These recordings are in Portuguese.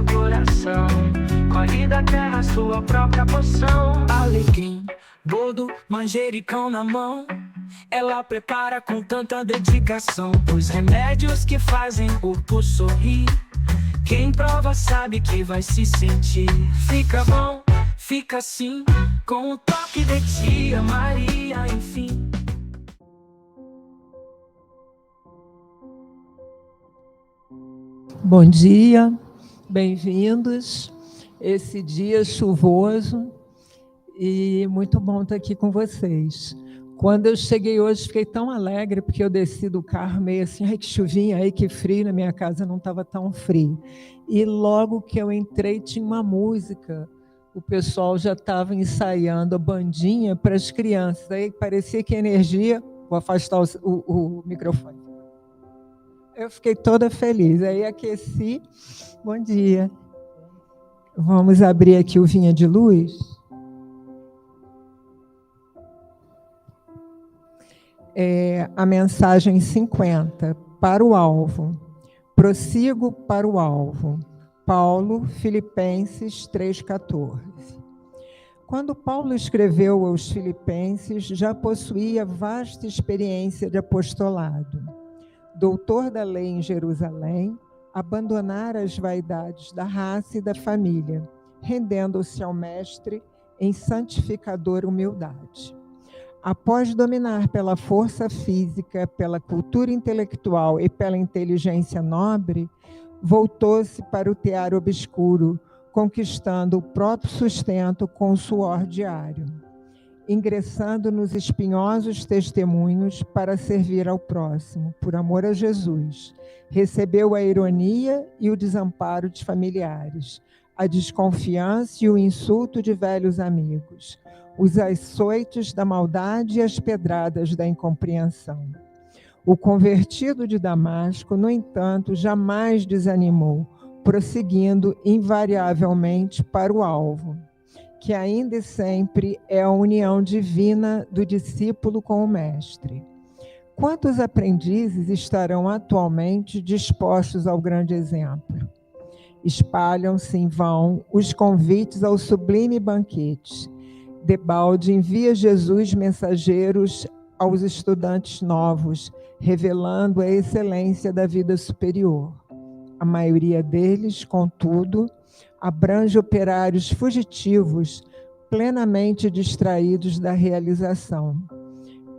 o coração. Colhe da terra sua própria poção. Alecrim, boldo, manjericão na mão. Ela prepara com tanta dedicação os remédios que fazem o corpo sorrir. Quem prova sabe que vai se sentir. Fica bom, fica assim, com o toque de tia Maria, enfim. Bom dia, bem-vindos. Esse dia chuvoso e muito bom estar aqui com vocês. Quando eu cheguei hoje, fiquei tão alegre, porque eu desci do carro meio assim, ai que chuvinha, ai que frio, na minha casa não estava tão frio. E logo que eu entrei, tinha uma música, o pessoal já estava ensaiando a bandinha para as crianças, aí parecia que a energia, vou afastar o microfone. Eu fiquei toda feliz, aí aqueci, bom dia. Vamos abrir aqui o Vinha de Luz. A mensagem 50, para o alvo. Prossigo para o alvo. Paulo, Filipenses 3,14. Quando Paulo escreveu aos Filipenses, já possuía vasta experiência de apostolado. Doutor da lei em Jerusalém, abandonara as vaidades da raça e da família, rendendo-se ao Mestre em santificadora humildade. Após dominar pela força física, pela cultura intelectual e pela inteligência nobre, voltou-se para o tear obscuro, conquistando o próprio sustento com o suor diário, ingressando nos espinhosos testemunhos para servir ao próximo, por amor a Jesus. Recebeu a ironia e o desamparo de familiares, a desconfiança e o insulto de velhos amigos, os açoites da maldade e as pedradas da incompreensão. O convertido de Damasco, no entanto, jamais desanimou, prosseguindo invariavelmente para o alvo, que ainda e sempre é a união divina do discípulo com o Mestre. Quantos aprendizes estarão atualmente dispostos ao grande exemplo? Espalham-se em vão os convites ao sublime banquete. Debalde envia Jesus mensageiros aos estudantes novos, revelando a excelência da vida superior. A maioria deles, contudo, abrange operários fugitivos, plenamente distraídos da realização.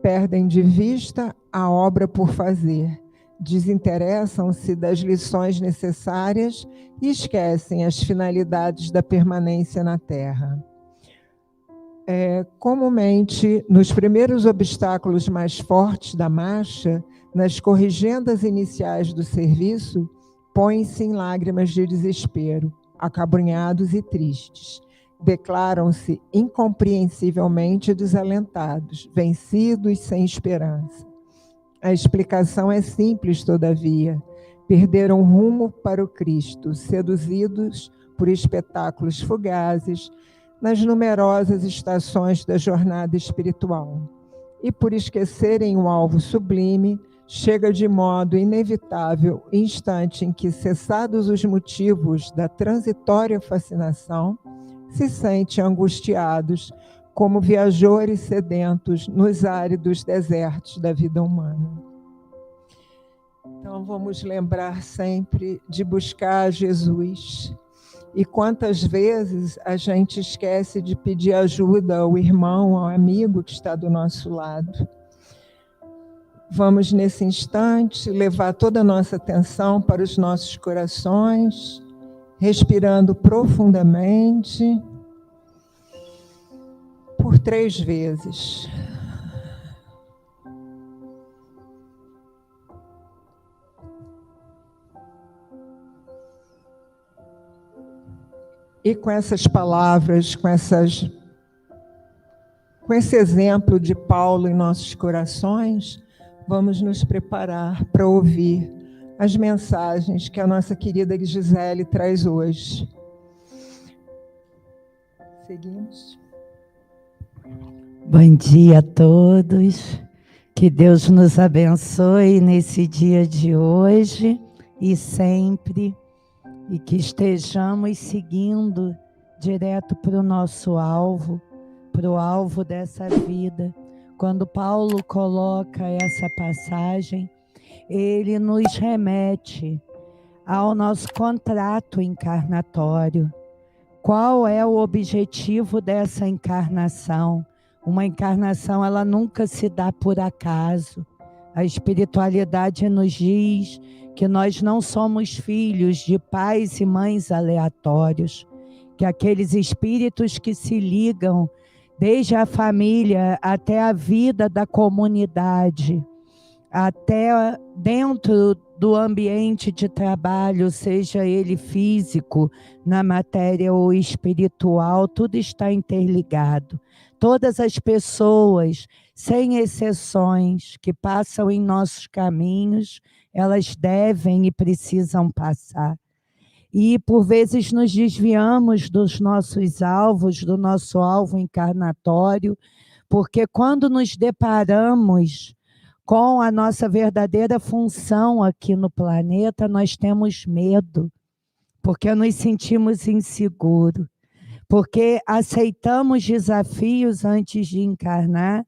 Perdem de vista a obra por fazer, desinteressam-se das lições necessárias e esquecem as finalidades da permanência na Terra. Comumente, nos primeiros obstáculos mais fortes da marcha, nas corrigendas iniciais do serviço, põem-se em lágrimas de desespero, acabrunhados e tristes. Declaram-se incompreensivelmente desalentados, vencidos sem esperança. A explicação é simples, todavia. Perderam rumo para o Cristo, seduzidos por espetáculos fugazes nas numerosas estações da jornada espiritual. E por esquecerem o alvo sublime, chega de modo inevitável o instante em que, cessados os motivos da transitória fascinação, se sentem angustiados como viajores sedentos nos áridos desertos da vida humana. Então vamos lembrar sempre de buscar Jesus. E quantas vezes a gente esquece de pedir ajuda ao irmão, ao amigo que está do nosso lado. Vamos, nesse instante, levar toda a nossa atenção para os nossos corações, respirando profundamente, por 3 vezes. E com essas palavras, com esse exemplo de Paulo em nossos corações, vamos nos preparar para ouvir as mensagens que a nossa querida Gisele traz hoje. Seguimos. Bom dia a todos. Que Deus nos abençoe nesse dia de hoje e sempre. e que estejamos seguindo direto para o nosso alvo, para o alvo dessa vida. Quando Paulo coloca essa passagem, ele nos remete ao nosso contrato encarnatório. Qual é o objetivo dessa encarnação? Uma encarnação, ela nunca se dá por acaso. A espiritualidade nos diz que nós não somos filhos de pais e mães aleatórios, que aqueles espíritos que se ligam desde a família até a vida da comunidade, até dentro do ambiente de trabalho, seja ele físico, na matéria ou espiritual, tudo está interligado. Todas as pessoas, sem exceções, que passam em nossos caminhos, elas devem e precisam passar. E, por vezes, nos desviamos dos nossos alvos, do nosso alvo encarnatório, porque quando nos deparamos com a nossa verdadeira função aqui no planeta, nós temos medo, porque nos sentimos inseguros, porque aceitamos desafios antes de encarnar,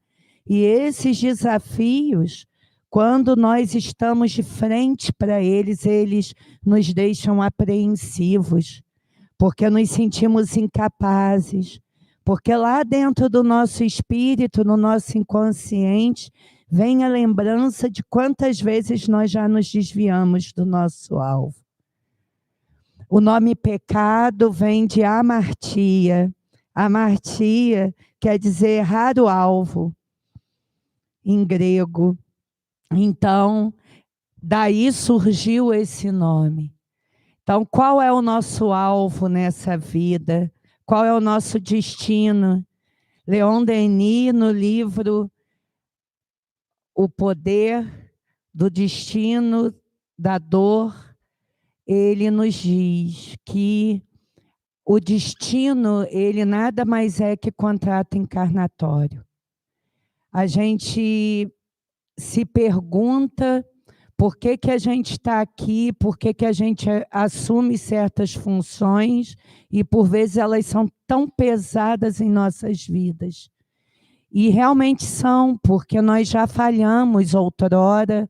e esses desafios, quando nós estamos de frente para eles, eles nos deixam apreensivos, porque nos sentimos incapazes, porque lá dentro do nosso espírito, no nosso inconsciente, vem a lembrança de quantas vezes nós já nos desviamos do nosso alvo. O nome pecado vem de amartia. Amartia quer dizer errar o alvo, em grego. Então, daí surgiu esse nome. Então, qual é o nosso alvo nessa vida? Qual é o nosso destino? Leon Denis, no livro O Poder do Destino da Dor, ele nos diz que o destino, ele nada mais é que contrato encarnatório. A gente se pergunta por que a gente está aqui, por que a gente assume certas funções e, por vezes, elas são tão pesadas em nossas vidas. E realmente são, porque nós já falhamos outrora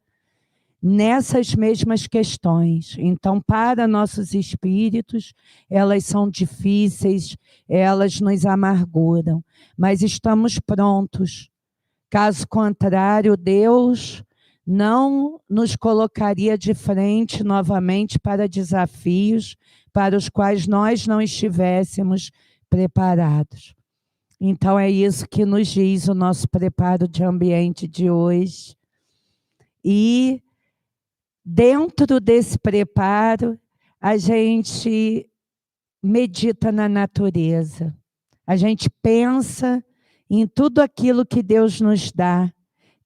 nessas mesmas questões. Então, para nossos espíritos, elas são difíceis, elas nos amarguram, mas estamos prontos. Caso contrário, Deus não nos colocaria de frente novamente para desafios para os quais nós não estivéssemos preparados. Então, é isso que nos diz o nosso preparo de ambiente de hoje. E, dentro desse preparo, a gente medita na natureza. A gente pensa em tudo aquilo que Deus nos dá,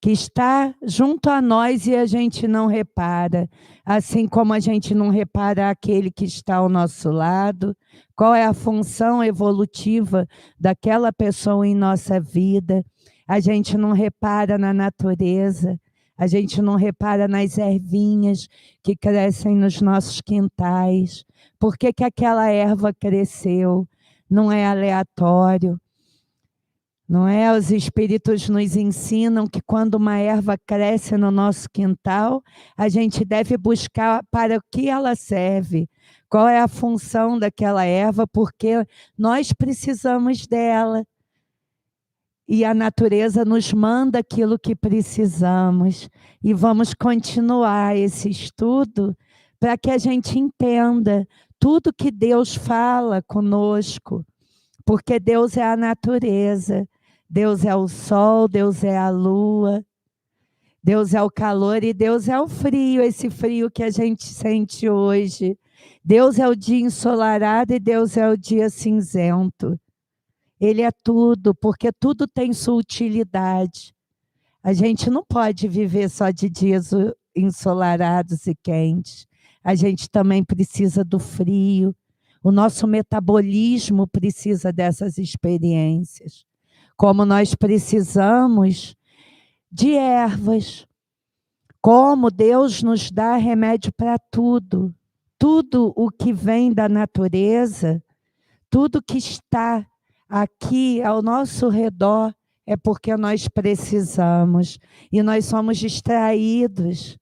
que está junto a nós e a gente não repara, assim como a gente não repara aquele que está ao nosso lado, qual é a função evolutiva daquela pessoa em nossa vida, a gente não repara na natureza, a gente não repara nas ervinhas que crescem nos nossos quintais, por que aquela erva cresceu, não é aleatório. Não é? Os espíritos nos ensinam que quando uma erva cresce no nosso quintal, a gente deve buscar para o que ela serve, qual é a função daquela erva, porque nós precisamos dela. E a natureza nos manda aquilo que precisamos. E vamos continuar esse estudo para que a gente entenda tudo que Deus fala conosco, porque Deus é a natureza. Deus é o sol, Deus é a lua, Deus é o calor e Deus é o frio, esse frio que a gente sente hoje. Deus é o dia ensolarado e Deus é o dia cinzento. Ele é tudo, porque tudo tem sua utilidade. A gente não pode viver só de dias ensolarados e quentes. A gente também precisa do frio. O nosso metabolismo precisa dessas experiências. Como nós precisamos de ervas, como Deus nos dá remédio para tudo. tudo o que vem da natureza, tudo que está aqui ao nosso redor, é porque nós precisamos. E nós somos distraídos.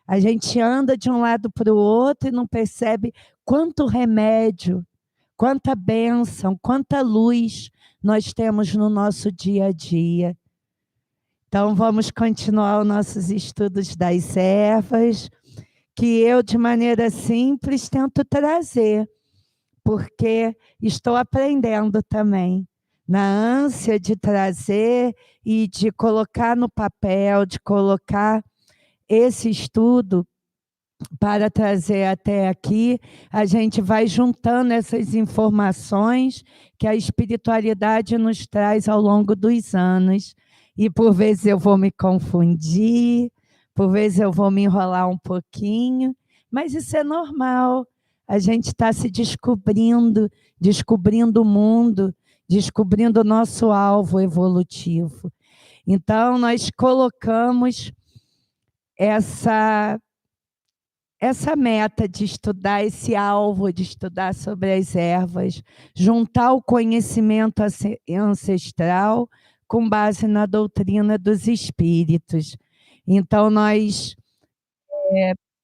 A gente anda de um lado para o outro e não percebe quanto remédio, quanta bênção, quanta luz nós temos no nosso dia a dia. Então, vamos continuar os nossos estudos das ervas, que eu, de maneira simples, tento trazer, porque estou aprendendo também, na ânsia de trazer e de colocar no papel, de colocar esse estudo para trazer até aqui, a gente vai juntando essas informações que a espiritualidade nos traz ao longo dos anos. E por vezes eu vou me confundir, por vezes eu vou me enrolar um pouquinho, mas isso é normal. A gente está se descobrindo, descobrindo o mundo, descobrindo o nosso alvo evolutivo. Então, nós colocamos essa meta de estudar, esse alvo de estudar sobre as ervas, juntar o conhecimento ancestral com base na doutrina dos espíritos. Então, nós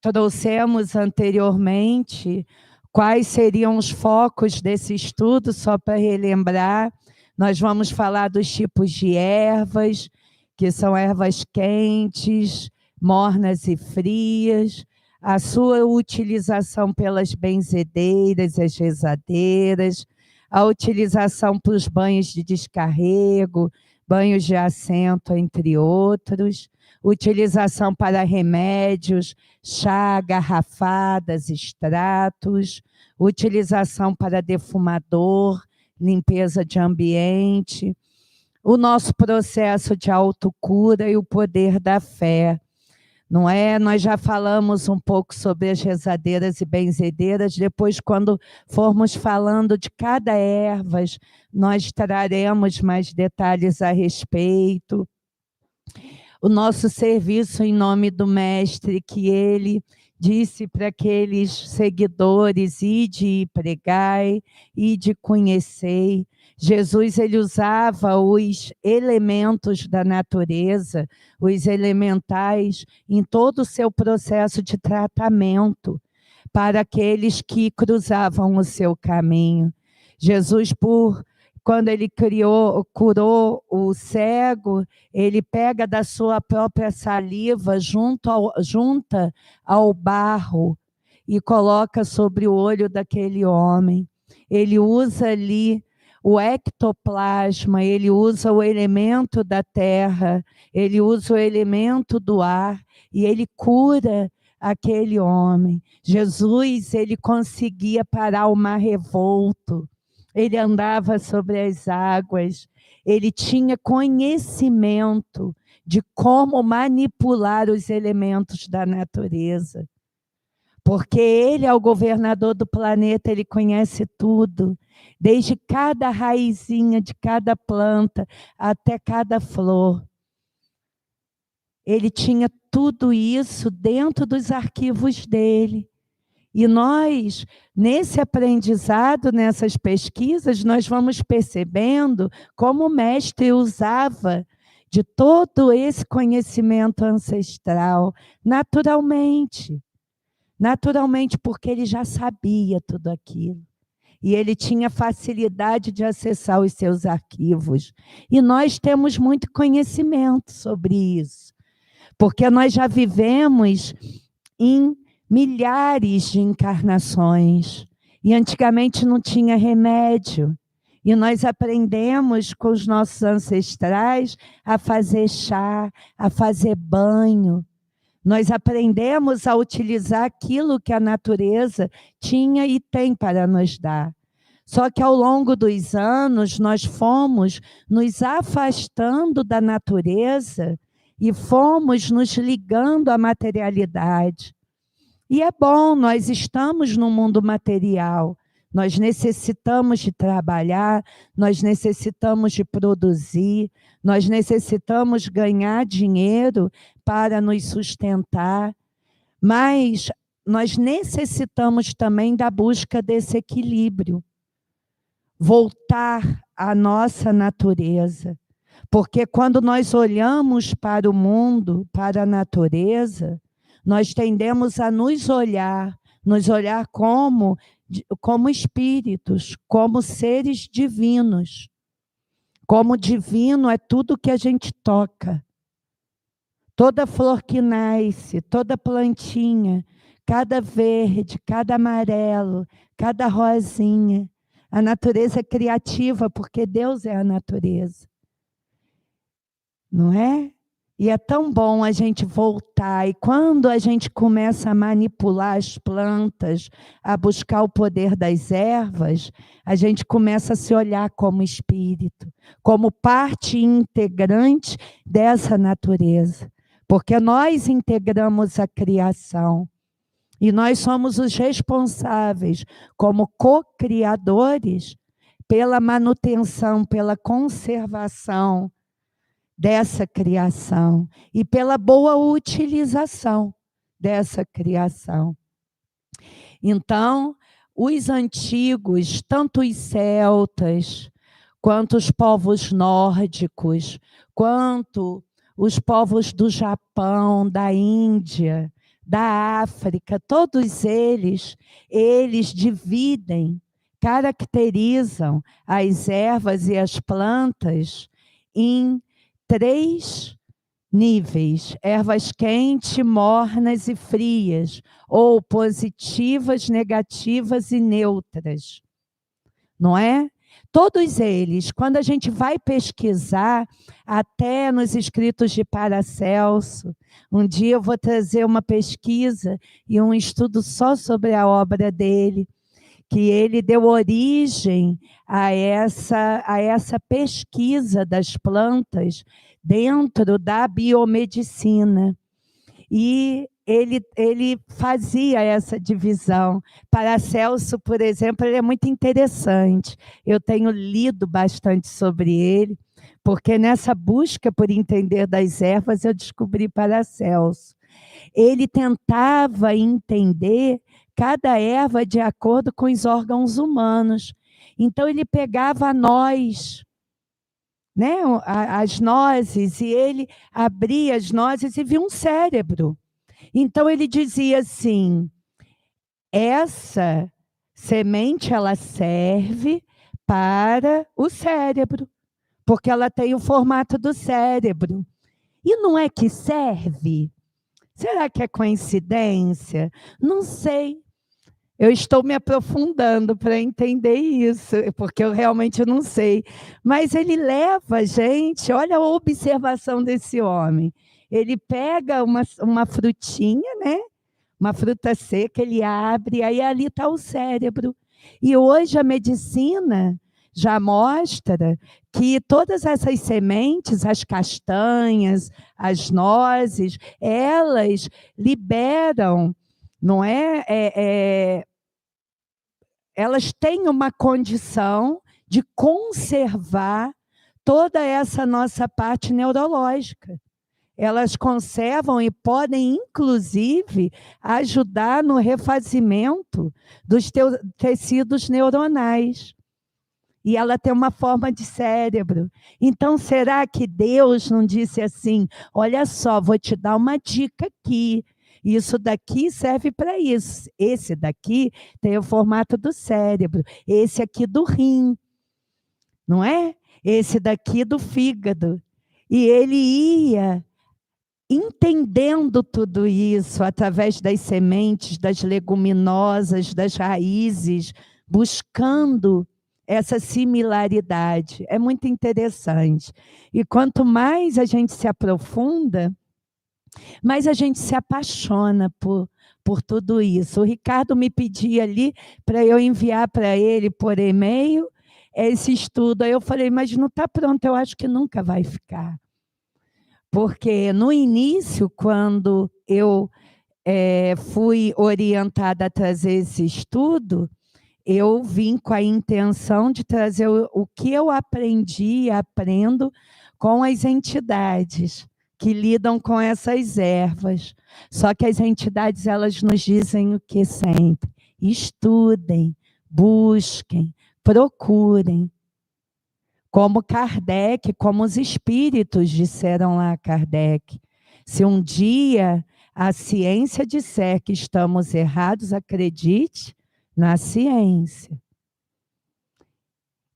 trouxemos anteriormente quais seriam os focos desse estudo, só para relembrar. Nós vamos falar dos tipos de ervas, que são ervas quentes, mornas e frias, a sua utilização pelas benzedeiras, as rezadeiras, a utilização para os banhos de descarrego, banhos de assento, entre outros, utilização para remédios, chá, garrafadas, extratos, utilização para defumador, limpeza de ambiente, o nosso processo de autocura e o poder da fé. Não é? Nós já falamos um pouco sobre as rezadeiras e benzedeiras, depois quando formos falando de cada erva, nós traremos mais detalhes a respeito. O nosso serviço em nome do Mestre, que ele disse para aqueles seguidores, ide pregai, ide conhecei. Jesus, ele usava os elementos da natureza, os elementais, em todo o seu processo de tratamento, para aqueles que cruzavam o seu caminho. Jesus, quando ele curou o cego, ele pega da sua própria saliva, junta ao barro, e coloca sobre o olho daquele homem. Ele usa ali o ectoplasma, ele usa o elemento da terra, ele usa o elemento do ar, e ele cura aquele homem. Jesus, ele conseguia parar o mar revolto, ele andava sobre as águas, ele tinha conhecimento de como manipular os elementos da natureza. Porque ele é o governador do planeta, ele conhece tudo, desde cada raizinha de cada planta até cada flor. Ele tinha tudo isso dentro dos arquivos dele. E nós, nesse aprendizado, nessas pesquisas, nós vamos percebendo como o mestre usava de todo esse conhecimento ancestral, naturalmente. Naturalmente, porque ele já sabia tudo aquilo. E ele tinha facilidade de acessar os seus arquivos. E nós temos muito conhecimento sobre isso. Porque nós já vivemos em milhares de encarnações. E antigamente não tinha remédio. E nós aprendemos com os nossos ancestrais a fazer chá, a fazer banho. Nós aprendemos a utilizar aquilo que a natureza tinha e tem para nos dar. Só que ao longo dos anos, nós fomos nos afastando da natureza e fomos nos ligando à materialidade. E é bom, nós estamos no mundo material, nós necessitamos de trabalhar, nós necessitamos de produzir, nós necessitamos ganhar dinheiro para nos sustentar, mas nós necessitamos também da busca desse equilíbrio, voltar à nossa natureza. Porque quando nós olhamos para o mundo, para a natureza, nós tendemos a nos olhar como espíritos, como seres divinos. Como divino é tudo que a gente toca. Toda flor que nasce, toda plantinha, cada verde, cada amarelo, cada rosinha. A natureza é criativa, porque Deus é a natureza. Não é? E é tão bom a gente voltar. E quando a gente começa a manipular as plantas, a buscar o poder das ervas, a gente começa a se olhar como espírito, como parte integrante dessa natureza. Porque nós integramos a criação. E nós somos os responsáveis, como co-criadores, pela manutenção, pela conservação dessa criação e pela boa utilização dessa criação. Então, os antigos, tanto os celtas, quanto os povos nórdicos, quanto os povos do Japão, da Índia, da África, todos eles dividem, caracterizam as ervas e as plantas em 3 níveis: ervas quentes, mornas e frias, ou positivas, negativas e neutras. Não é? Todos eles, quando a gente vai pesquisar, até nos escritos de Paracelso, um dia eu vou trazer uma pesquisa e um estudo só sobre a obra dele, que ele deu origem a essa pesquisa das plantas dentro da biomedicina. E ele fazia essa divisão. Paracelso, por exemplo, ele é muito interessante. Eu tenho lido bastante sobre ele, porque nessa busca por entender das ervas eu descobri Paracelso. Ele tentava entender cada erva de acordo com os órgãos humanos. Então, ele pegava a noz, né, as nozes, e ele abria as nozes e via um cérebro. Então, ele dizia assim: essa semente, ela serve para o cérebro, porque ela tem o formato do cérebro. E não é que serve? Será que é coincidência? Não sei. Eu estou me aprofundando para entender isso, porque eu realmente não sei. Mas ele leva a gente, olha a observação desse homem. Ele pega uma frutinha, né? Uma fruta seca, ele abre, aí ali está o cérebro. E hoje a medicina já mostra que todas essas sementes, as castanhas, as nozes, elas liberam, não é? Elas têm uma condição de conservar toda essa nossa parte neurológica. Elas conservam e podem, inclusive, ajudar no refazimento dos tecidos neuronais. E ela tem uma forma de cérebro. Então, será que Deus não disse assim: olha só, vou te dar uma dica aqui. Isso daqui serve para isso. Esse daqui tem o formato do cérebro. Esse aqui do rim. Não é? Esse daqui do fígado. E ele ia entendendo tudo isso através das sementes, das leguminosas, das raízes, buscando essa similaridade. É muito interessante. E quanto mais a gente se aprofunda, mais a gente se apaixona por tudo isso. O Ricardo me pedia ali para eu enviar para ele por e-mail esse estudo. Aí eu falei, mas não está pronto, eu acho que nunca vai ficar. Porque no início, quando eu fui orientada a trazer esse estudo, eu vim com a intenção de trazer o que eu aprendi e aprendo com as entidades, que lidam com essas ervas. Só que as entidades, elas nos dizem o que sempre? Estudem, busquem, procurem. Como Kardec, como os espíritos disseram lá a Kardec. Se um dia a ciência disser que estamos errados, acredite na ciência.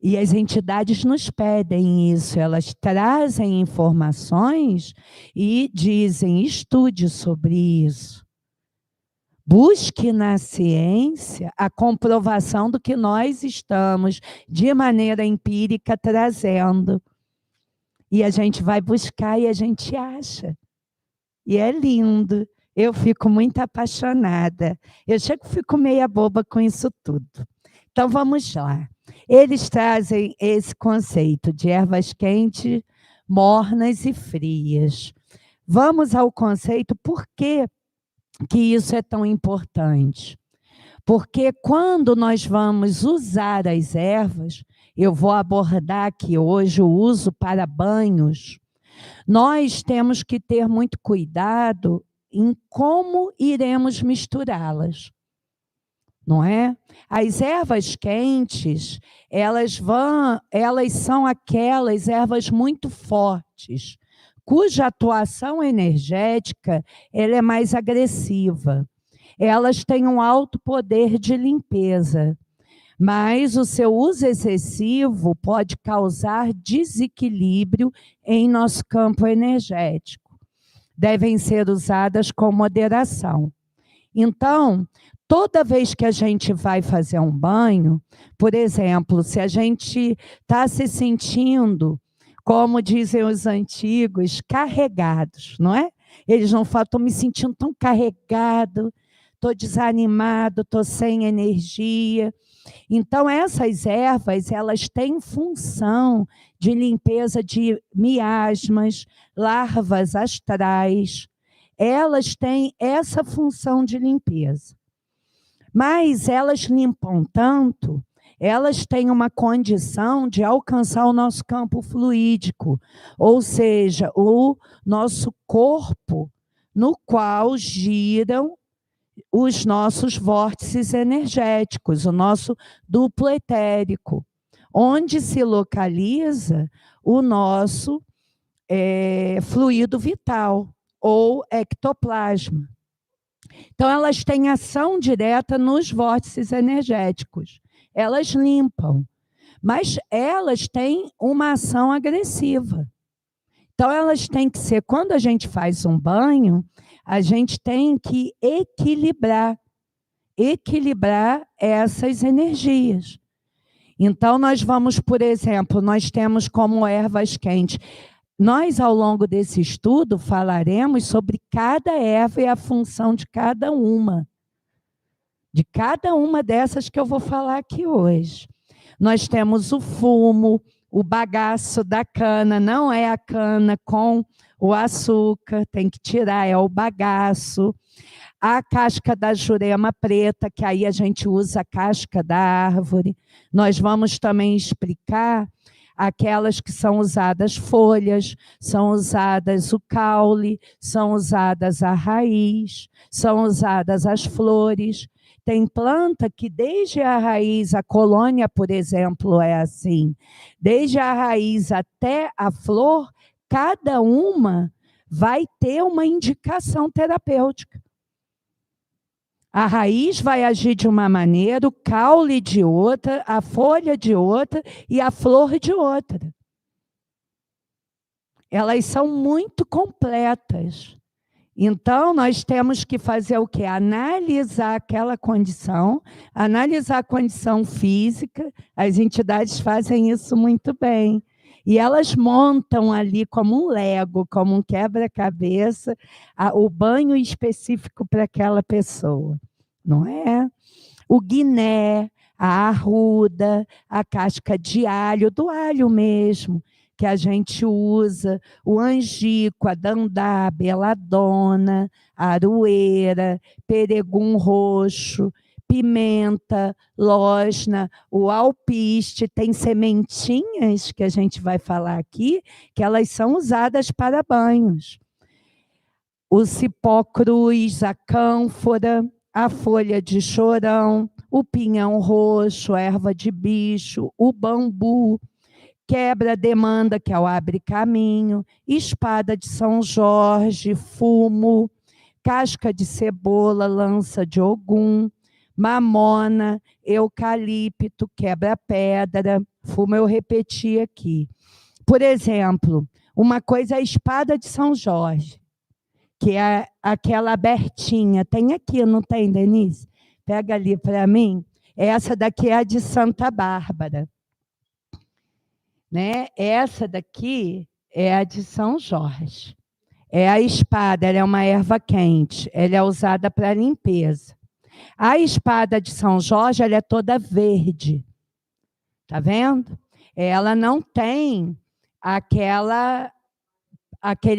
E as entidades nos pedem isso, elas trazem informações e dizem, estude sobre isso. Busque na ciência a comprovação do que nós estamos, de maneira empírica, trazendo. E a gente vai buscar e a gente acha. E é lindo. Eu fico muito apaixonada. Eu fico meia boba com isso tudo. Então, vamos lá. Eles trazem esse conceito de ervas quentes, mornas e frias. Vamos ao conceito, por que isso é tão importante? Porque quando nós vamos usar as ervas, eu vou abordar aqui hoje o uso para banhos, nós temos que ter muito cuidado em como iremos misturá-las. Não é? As ervas quentes, elas são aquelas ervas muito fortes, cuja atuação energética ela é mais agressiva. Elas têm um alto poder de limpeza, mas o seu uso excessivo pode causar desequilíbrio em nosso campo energético. Devem ser usadas com moderação. Então, toda vez que a gente vai fazer um banho, por exemplo, se a gente está se sentindo, como dizem os antigos, carregados, não é? Eles não falam, estou me sentindo tão carregado, estou desanimado, estou sem energia. Então, essas ervas, elas têm função de limpeza de miasmas, larvas astrais. Elas têm essa função de limpeza. Mas elas limpam tanto, elas têm uma condição de alcançar o nosso campo fluídico, ou seja, o nosso corpo no qual giram os nossos vórtices energéticos, o nosso duplo etérico, onde se localiza o nosso fluido vital, ou ectoplasma. Então, elas têm ação direta nos vórtices energéticos. Elas limpam, mas elas têm uma ação agressiva. Então, elas têm que ser, quando a gente faz um banho, a gente tem que equilibrar essas energias. Então, nós vamos, por exemplo, nós temos como ervas quentes. Nós, ao longo desse estudo, falaremos sobre cada erva e a função de cada uma. De cada uma dessas que eu vou falar aqui hoje. Nós temos o fumo, o bagaço da cana, não é a cana com o açúcar, tem que tirar, é o bagaço. A casca da jurema preta, que aí a gente usa a casca da árvore. Nós vamos também explicar aquelas que são usadas folhas, são usadas o caule, são usadas a raiz, são usadas as flores. Tem planta que desde a raiz, a colônia, por exemplo, é assim, desde a raiz até a flor, cada uma vai ter uma indicação terapêutica. A raiz vai agir de uma maneira, o caule de outra, a folha de outra e a flor de outra. Elas são muito completas. Então, nós temos que fazer o quê? Analisar aquela condição, analisar a condição física. As entidades fazem isso muito bem. E elas montam ali como um Lego, como um quebra-cabeça, o banho específico para aquela pessoa, não é? O guiné, a arruda, a casca de alho, do alho mesmo, que a gente usa, o angico, a dandá, a beladona, a aroeira, peregum roxo, pimenta, losna, o alpiste, tem sementinhas que a gente vai falar aqui, que elas são usadas para banhos. o cipó cruz, a cânfora, a folha de chorão, o pinhão roxo, a erva de bicho, o bambu, quebra-demanda, que é o abre-caminho, espada de São Jorge, fumo, casca de cebola, lança de Ogum, mamona, eucalipto, quebra-pedra, fumo eu repeti aqui. Por exemplo, uma coisa é a espada de São Jorge, que é aquela abertinha. Tem aqui, não tem, Denise? Pega ali para mim. Essa daqui é a de Santa Bárbara. Né? Essa daqui é a de São Jorge. É a espada, ela é uma erva quente. Ela é usada para limpeza. A espada de São Jorge, ela é toda verde. Tá vendo? Ela não tem aquele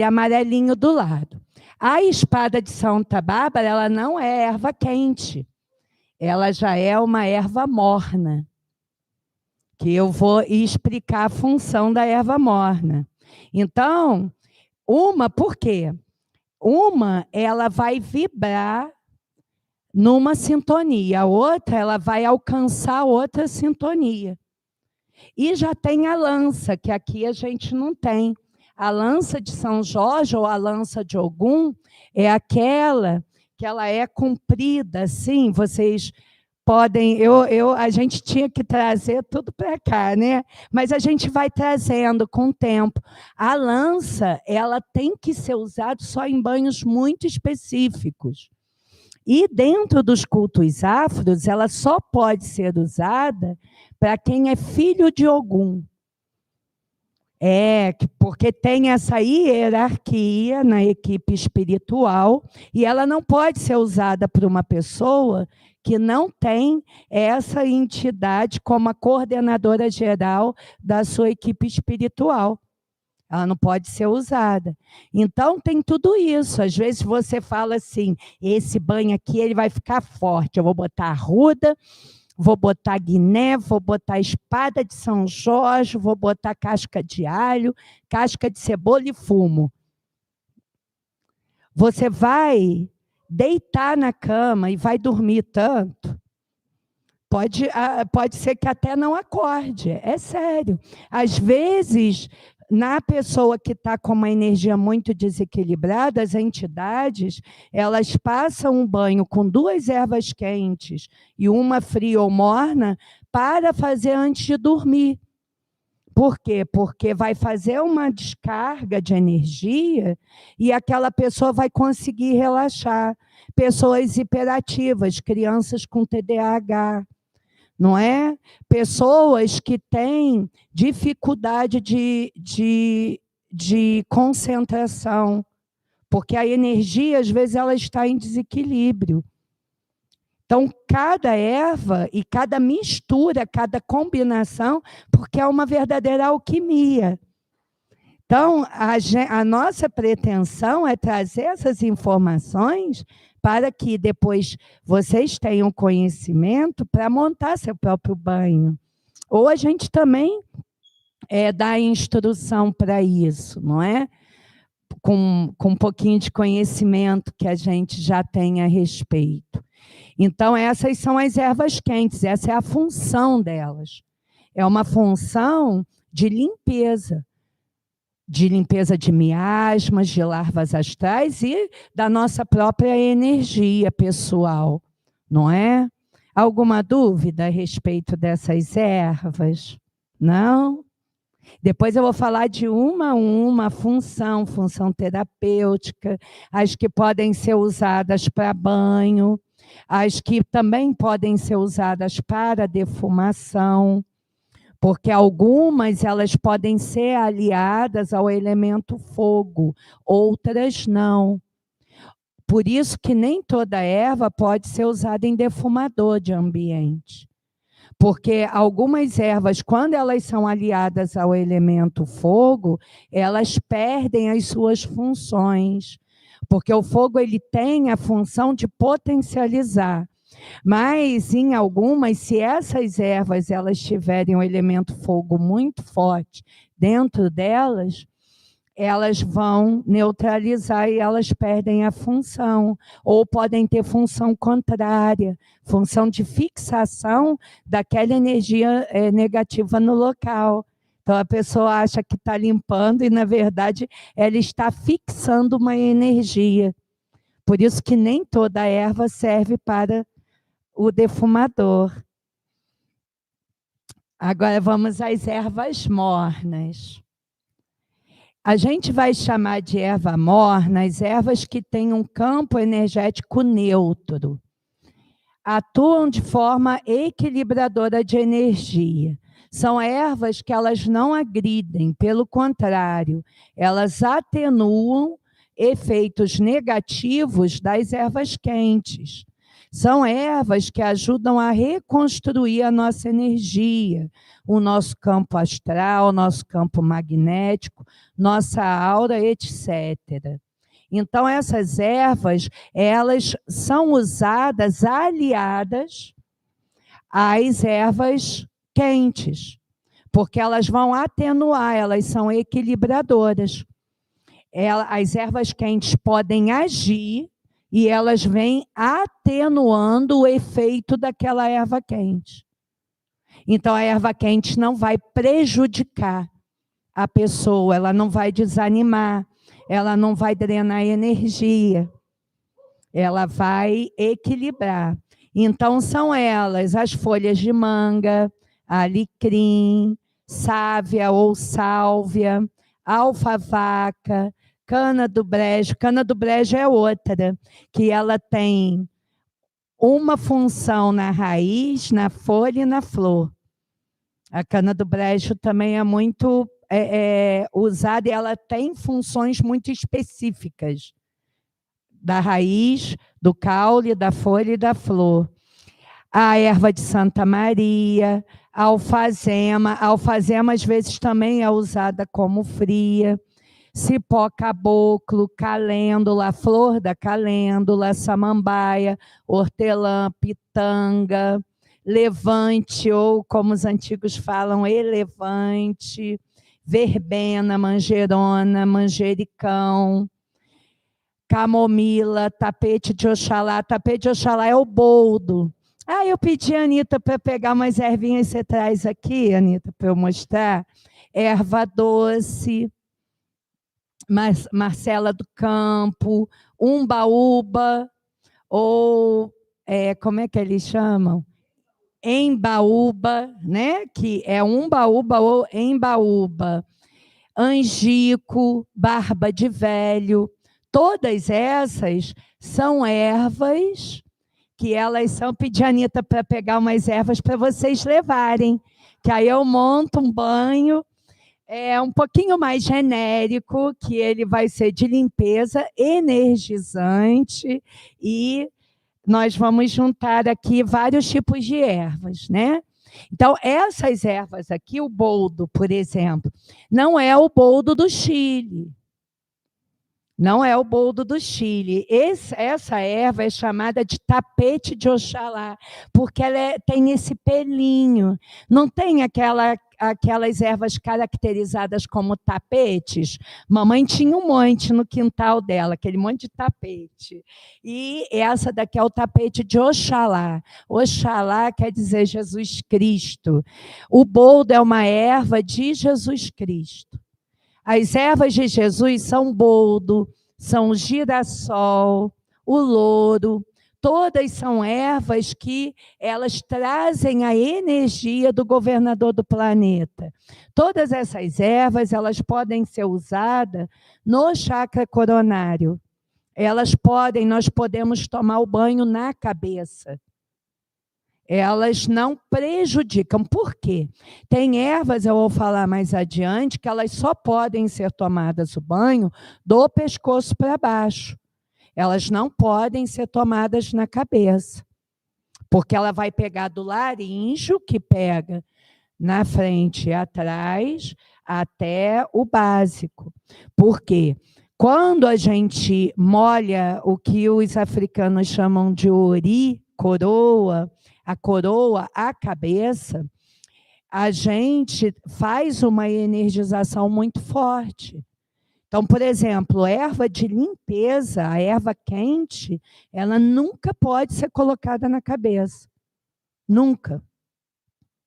amarelinho do lado. A espada de Santa Bárbara, ela não é erva quente. Ela já é uma erva morna. Que eu vou explicar a função da erva morna. Então, por quê? Uma, ela vai vibrar numa sintonia. A outra, ela vai alcançar outra sintonia. E já tem a lança, que aqui a gente não tem. A lança de São Jorge ou a lança de Ogum é aquela que ela é comprida, assim, vocês podem... a gente tinha que trazer tudo para cá, né? Mas a gente vai trazendo com o tempo. A lança, ela tem que ser usada só em banhos muito específicos. E dentro dos cultos afros, ela só pode ser usada para quem é filho de Ogum. Porque tem essa hierarquia na equipe espiritual e ela não pode ser usada por uma pessoa que não tem essa entidade como a coordenadora geral da sua equipe espiritual. Ela não pode ser usada. Então, tem tudo isso. Às vezes você fala assim, esse banho aqui ele vai ficar forte, eu vou botar arruda, vou botar guiné, vou botar espada de São Jorge, vou botar casca de alho, casca de cebola e fumo. Você vai deitar na cama e vai dormir tanto, pode ser que até não acorde, é sério. Às vezes, na pessoa que está com uma energia muito desequilibrada, as entidades, elas passam um banho com 2 ervas quentes e uma fria ou morna para fazer antes de dormir. Por quê? Porque vai fazer uma descarga de energia e aquela pessoa vai conseguir relaxar. Pessoas hiperativas, crianças com TDAH, não é? Pessoas que têm dificuldade de concentração, porque a energia, às vezes, ela está em desequilíbrio. Então, cada erva e cada mistura, cada combinação, porque é uma verdadeira alquimia. Então, a nossa pretensão é trazer essas informações para que depois vocês tenham conhecimento para montar seu próprio banho. Ou a gente também dá instrução para isso, não é? Com um pouquinho de conhecimento que a gente já tem a respeito. Então, essas são as ervas quentes, essa é a função delas. É uma função de limpeza de miasmas, de larvas astrais e da nossa própria energia pessoal, não é? Alguma dúvida a respeito dessas ervas? Não? Depois eu vou falar de uma função terapêutica, as que podem ser usadas para banho, as que também podem ser usadas para defumação, porque algumas elas podem ser aliadas ao elemento fogo, outras não. Por isso que nem toda erva pode ser usada em defumador de ambiente. Porque algumas ervas, quando elas são aliadas ao elemento fogo, elas perdem as suas funções. Porque o fogo ele tem a função de potencializar. Mas, em algumas, se essas ervas elas tiverem um elemento fogo muito forte dentro delas, elas vão neutralizar e elas perdem a função, ou podem ter função contrária, função de fixação daquela energia negativa no local. Então, a pessoa acha que está limpando e, na verdade, ela está fixando uma energia. Por isso que nem toda erva serve para o defumador. Agora, vamos às ervas mornas. A gente vai chamar de erva morna as ervas que têm um campo energético neutro. Atuam de forma equilibradora de energia. São ervas que elas não agridem, pelo contrário, elas atenuam efeitos negativos das ervas quentes. São ervas que ajudam a reconstruir a nossa energia, o nosso campo astral, nosso campo magnético, nossa aura, etc. Então, essas ervas, elas são usadas, aliadas às ervas quentes, porque elas vão atenuar, elas são equilibradoras. As ervas quentes podem agir e elas vêm atenuando o efeito daquela erva quente. Então, a erva quente não vai prejudicar a pessoa, ela não vai desanimar, ela não vai drenar energia, ela vai equilibrar. Então, são elas as folhas de manga, alecrim, sávia ou sálvia, alfavaca, cana do brejo. Cana do brejo é outra, que ela tem uma função na raiz, na folha e na flor. A cana do brejo também é muito usada e ela tem funções muito específicas da raiz, do caule, da folha e da flor. A erva de Santa Maria, a alfazema. A alfazema, às vezes, também é usada como fria. Cipó caboclo, calêndula, flor da calêndula, samambaia, hortelã, pitanga, levante, ou como os antigos falam, elevante, verbena, manjerona, manjericão, camomila, tapete de Oxalá. Tapete de Oxalá é o boldo. Eu pedi a Anitta para pegar umas ervinhas, você traz aqui, Anitta, para eu mostrar. Erva doce, Marcela do Campo, umbaúba, ou como é que eles chamam? Embaúba, né? Que é umbaúba ou embaúba. Angico, barba de velho. Todas essas são ervas que elas são... Pedi a Anitta para pegar umas ervas para vocês levarem, que aí eu monto um banho um pouquinho mais genérico, que ele vai ser de limpeza, energizante, e nós vamos juntar aqui vários tipos de ervas, né? Então, essas ervas aqui, o boldo, por exemplo, não é o boldo do Chile. Não é o boldo do Chile. Essa erva é chamada de tapete de Oxalá, porque ela tem esse pelinho. Não tem aquelas ervas caracterizadas como tapetes? Mamãe tinha um monte no quintal dela, aquele monte de tapete. E essa daqui é o tapete de Oxalá. Oxalá quer dizer Jesus Cristo. O boldo é uma erva de Jesus Cristo. As ervas de Jesus são boldo, são o girassol, o louro. Todas são ervas que elas trazem a energia do governador do planeta. Todas essas ervas, elas podem ser usadas no chakra coronário. Nós podemos tomar o banho na cabeça. Elas não prejudicam. Por quê? Tem ervas, eu vou falar mais adiante, que elas só podem ser tomadas o banho do pescoço para baixo. Elas não podem ser tomadas na cabeça, porque ela vai pegar do laríngeo, que pega na frente e atrás, até o básico. Por quê? Quando a gente molha o que os africanos chamam de ori, coroa, a cabeça, a gente faz uma energização muito forte. Então, por exemplo, erva de limpeza, a erva quente, ela nunca pode ser colocada na cabeça. Nunca.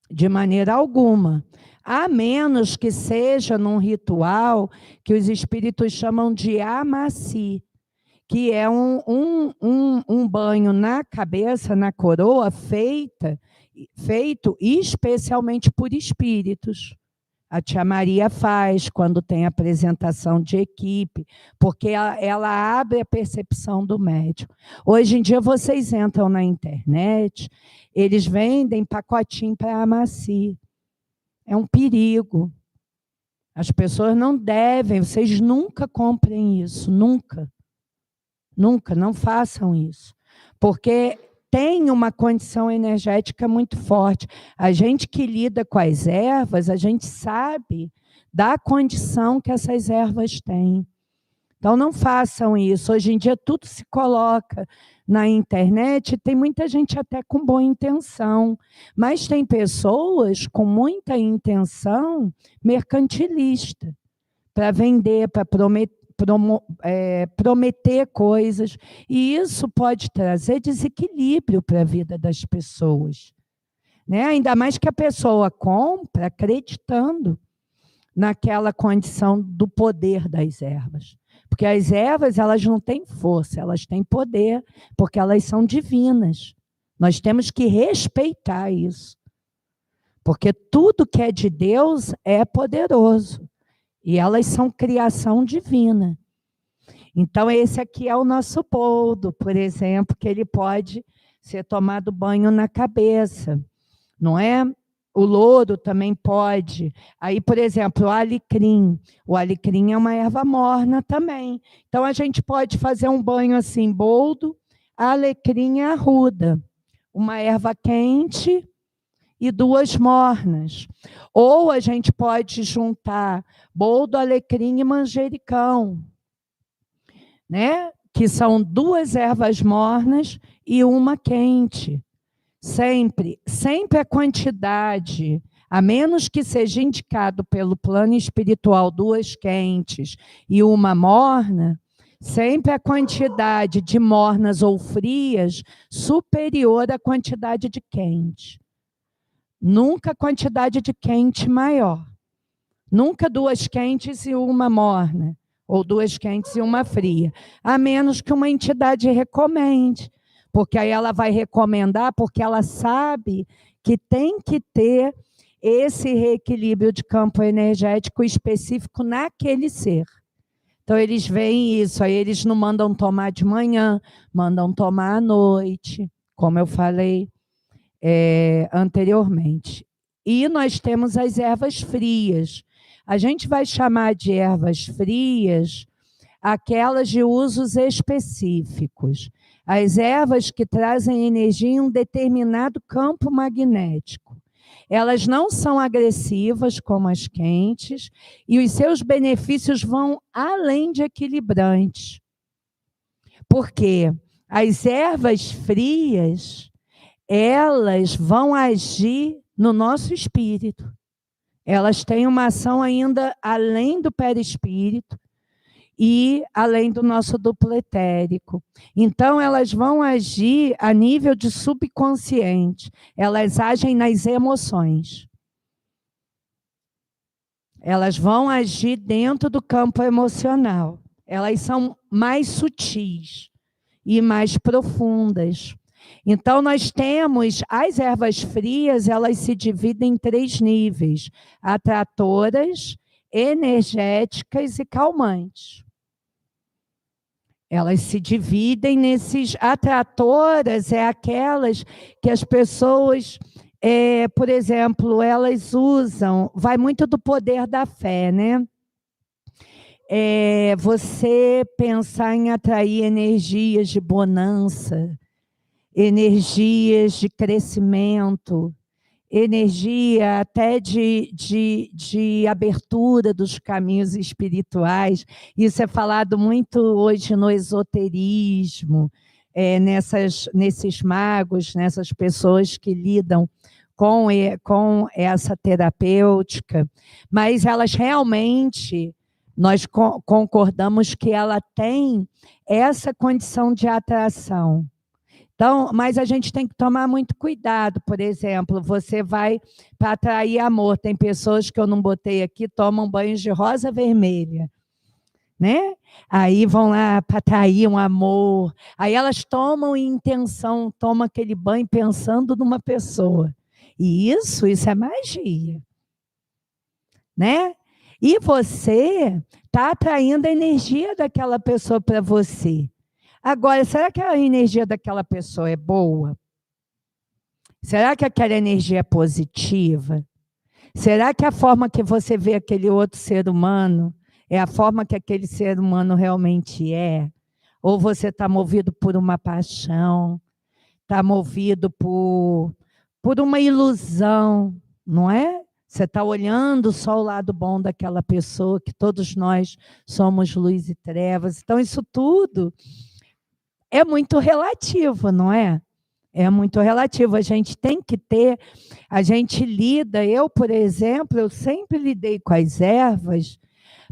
De maneira alguma. A menos que seja num ritual que os espíritos chamam de amaci, que é um banho na cabeça, na coroa, feito especialmente por espíritos. A tia Maria faz quando tem apresentação de equipe, porque ela abre a percepção do médium. Hoje em dia, vocês entram na internet, eles vendem pacotinho para amaci. É um perigo. As pessoas não devem, vocês nunca comprem isso, nunca. Nunca, não façam isso. Porque tem uma condição energética muito forte. A gente que lida com as ervas, a gente sabe da condição que essas ervas têm. Então, não façam isso. Hoje em dia, tudo se coloca na internet, tem muita gente até com boa intenção, mas tem pessoas com muita intenção mercantilista, para vender, para prometer coisas, e isso pode trazer desequilíbrio para a vida das pessoas, né? Ainda mais que a pessoa compra acreditando naquela condição do poder das ervas. Porque as ervas, elas não têm força, elas têm poder, porque elas são divinas. Nós temos que respeitar isso. Porque tudo que é de Deus é poderoso. E elas são criação divina. Então, esse aqui é o nosso boldo, por exemplo, que ele pode ser tomado banho na cabeça, não é? O louro também pode. Aí, por exemplo, o alecrim. O alecrim é uma erva morna também. Então, a gente pode fazer um banho assim, boldo, alecrim e arruda. Uma erva quente e 2 mornas. Ou a gente pode juntar boldo, alecrim e manjericão, né? Que são 2 ervas mornas e uma quente. Sempre a quantidade, a menos que seja indicado pelo plano espiritual 2 quentes e uma morna, sempre a quantidade de mornas ou frias superior à quantidade de quente. Nunca a quantidade de quente maior. Nunca 2 quentes e uma morna, ou 2 quentes e uma fria, a menos que uma entidade recomende. Porque aí ela vai recomendar, porque ela sabe que tem que ter esse reequilíbrio de campo energético específico naquele ser. Então, eles veem isso, aí eles não mandam tomar de manhã, mandam tomar à noite, como eu falei anteriormente. E nós temos as ervas frias. A gente vai chamar de ervas frias aquelas de usos específicos. As ervas que trazem energia em um determinado campo magnético. Elas não são agressivas como as quentes e os seus benefícios vão além de equilibrantes. Porque as ervas frias, elas vão agir no nosso espírito. Elas têm uma ação ainda além do perispírito, e além do nosso duplo etérico. Então, elas vão agir a nível de subconsciente. Elas agem nas emoções. Elas vão agir dentro do campo emocional. Elas são mais sutis e mais profundas. Então, nós temos as ervas frias, elas se dividem em 3 níveis: atratoras, energéticas e calmantes. Elas se dividem nesses atratoras, aquelas que as pessoas, por exemplo, elas usam, vai muito do poder da fé, né? Você pensar em atrair energias de bonança, energias de crescimento, energia até de abertura dos caminhos espirituais. Isso é falado muito hoje no esoterismo, nesses magos, nessas pessoas que lidam com essa terapêutica, mas elas realmente Nós concordamos que ela tem essa condição de atração. Então, mas a gente tem que tomar muito cuidado. Por exemplo, você vai para atrair amor. Tem pessoas que eu não botei aqui, tomam banhos de rosa vermelha, né? Aí vão lá para atrair um amor. Aí elas tomam em intenção, tomam aquele banho pensando numa pessoa. E isso é magia, né? E você está atraindo a energia daquela pessoa para você. Agora, será que a energia daquela pessoa é boa? Será que aquela energia é positiva? Será que a forma que você vê aquele outro ser humano é a forma que aquele ser humano realmente é? Ou você está movido por uma paixão, está movido por uma ilusão, não é? Você está olhando só o lado bom daquela pessoa, que todos nós somos luz e trevas. Então, isso tudo é muito relativo, não é? É muito relativo. A gente tem que ter, a gente lida, eu, por exemplo, eu sempre lidei com as ervas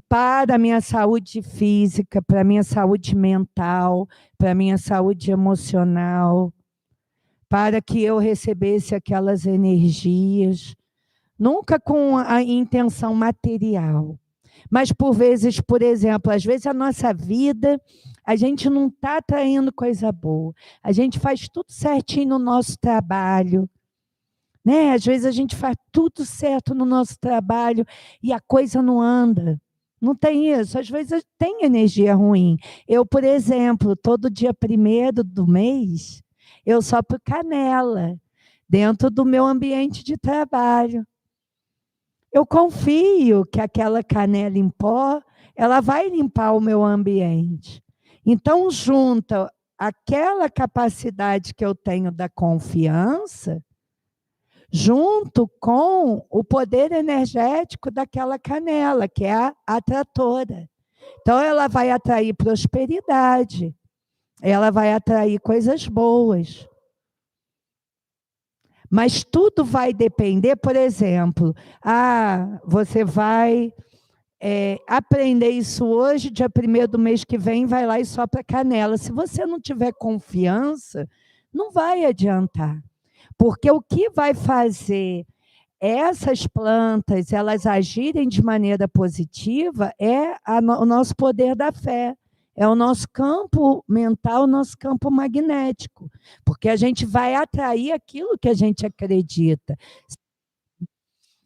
para a minha saúde física, para a minha saúde mental, para a minha saúde emocional, para que eu recebesse aquelas energias, nunca com a intenção material. Mas, por vezes, por exemplo, às vezes a nossa vida, a gente não está atraindo coisa boa. A gente faz tudo certinho no nosso trabalho, né? Às vezes a gente faz tudo certo no nosso trabalho e a coisa não anda. Não tem isso. Às vezes tem energia ruim. Eu, por exemplo, todo dia 1º do mês, eu sopro canela dentro do meu ambiente de trabalho. Eu confio que aquela canela em pó, ela vai limpar o meu ambiente. Então, junta aquela capacidade que eu tenho da confiança, junto com o poder energético daquela canela, que é a atratora. Então, ela vai atrair prosperidade, ela vai atrair coisas boas. Mas tudo vai depender, por exemplo, você vai aprender isso hoje, dia 1º do mês que vem, vai lá e sopra canela. Se você não tiver confiança, não vai adiantar. Porque o que vai fazer essas plantas elas agirem de maneira positiva é o nosso poder da fé. É o nosso campo mental, o nosso campo magnético, porque a gente vai atrair aquilo que a gente acredita.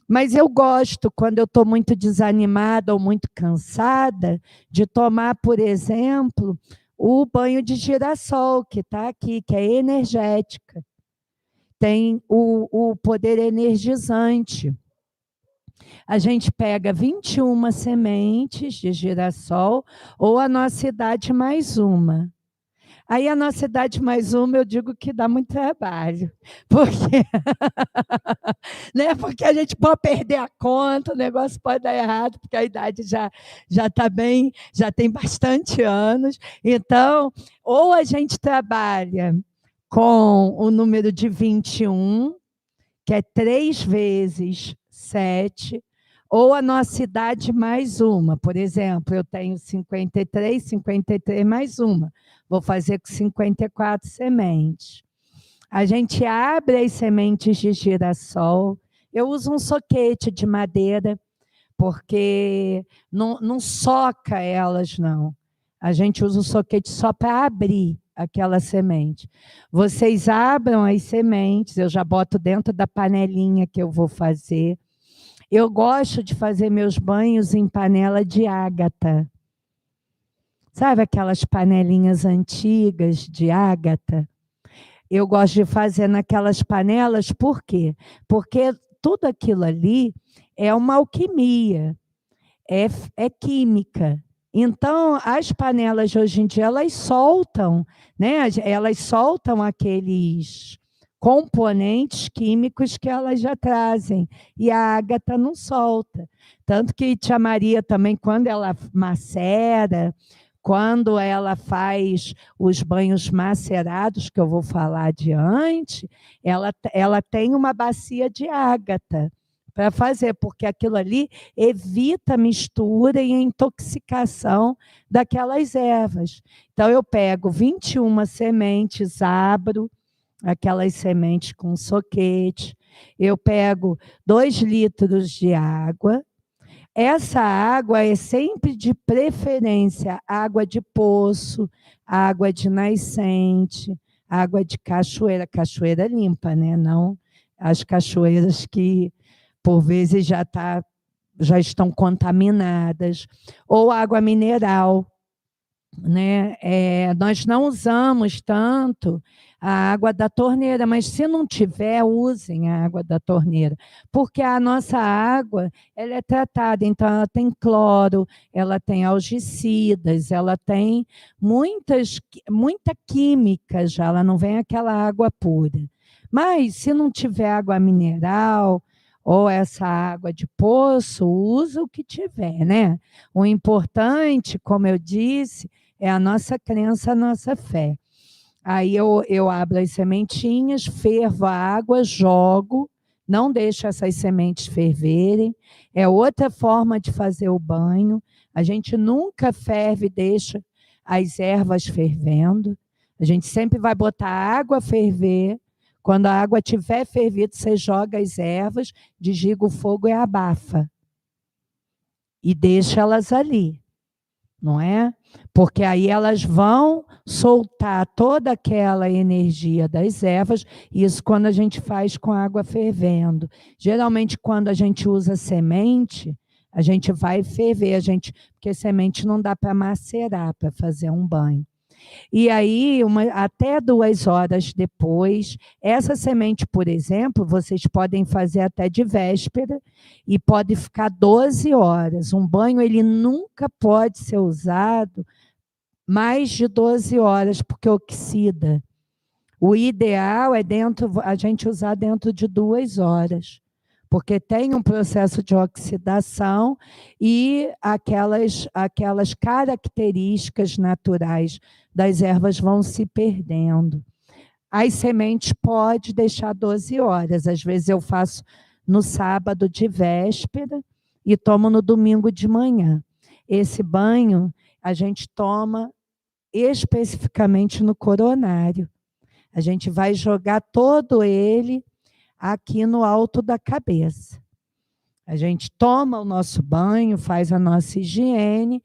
Mas eu gosto, quando eu estou muito desanimada ou muito cansada, de tomar, por exemplo, o banho de girassol, que está aqui, que é energética. Tem o poder energizante. A gente pega 21 sementes de girassol ou a nossa idade mais uma. Aí a nossa idade mais uma, eu digo que dá muito trabalho, porque, né? Porque a gente pode perder a conta, o negócio pode dar errado, porque a idade já está bem, já tem bastante anos. Então, ou a gente trabalha com o número de 21, que é 3 vezes 7, ou a nossa idade mais uma. Por exemplo, eu tenho 53 mais uma. Vou fazer com 54 sementes. A gente abre as sementes de girassol. Eu uso um soquete de madeira, porque não soca elas, não. A gente usa o soquete só para abrir aquela semente. Vocês abram as sementes, eu já boto dentro da panelinha que eu vou fazer. Eu gosto de fazer meus banhos em panela de ágata. Sabe aquelas panelinhas antigas de ágata? Eu gosto de fazer naquelas panelas, por quê? Porque tudo aquilo ali é uma alquimia, é química. Então, as panelas de hoje em dia, elas soltam, né? Elas soltam aqueles componentes químicos que elas já trazem, e a ágata não solta. Tanto que Tia Maria também, quando ela macera, quando ela faz os banhos macerados, que eu vou falar adiante, ela tem uma bacia de ágata, para fazer, porque aquilo ali evita a mistura e a intoxicação daquelas ervas. Então, eu pego 21 sementes, abro aquelas sementes com soquete, eu pego 2 litros de água. Essa água é sempre de preferência água de poço, água de nascente, água de cachoeira, cachoeira limpa, né? Não as cachoeiras que, por vezes, já estão contaminadas, ou água mineral, né? Nós não usamos tanto a água da torneira, mas se não tiver, usem a água da torneira, porque a nossa água ela é tratada, então ela tem cloro, ela tem algicidas, ela tem muita química já, ela não vem aquela água pura. Mas se não tiver água mineral ou essa água de poço, usa o que tiver, né? O importante, como eu disse, é a nossa crença, a nossa fé. Aí eu abro as sementinhas, fervo a água, jogo, não deixo essas sementes ferverem. É outra forma de fazer o banho. A gente nunca ferve e deixa as ervas fervendo. A gente sempre vai botar a água a ferver. Quando a água tiver fervido, você joga as ervas, desliga o fogo e abafa. E deixa elas ali, não é? Porque aí elas vão soltar toda aquela energia das ervas, isso quando a gente faz com água fervendo. Geralmente, quando a gente usa semente, a gente vai ferver, porque semente não dá para macerar, para fazer um banho. E aí, até 2 horas depois, essa semente, por exemplo, vocês podem fazer até de véspera e pode ficar 12 horas. Um banho, ele nunca pode ser usado mais de 12 horas, porque oxida. O ideal é a gente usar dentro de 2 horas, porque tem um processo de oxidação e aquelas características naturais das ervas vão se perdendo. As sementes pode deixar 12 horas. Às vezes eu faço no sábado de véspera e tomo no domingo de manhã. Esse banho a gente toma especificamente no coronário. A gente vai jogar todo ele aqui no alto da cabeça. A gente toma o nosso banho, faz a nossa higiene,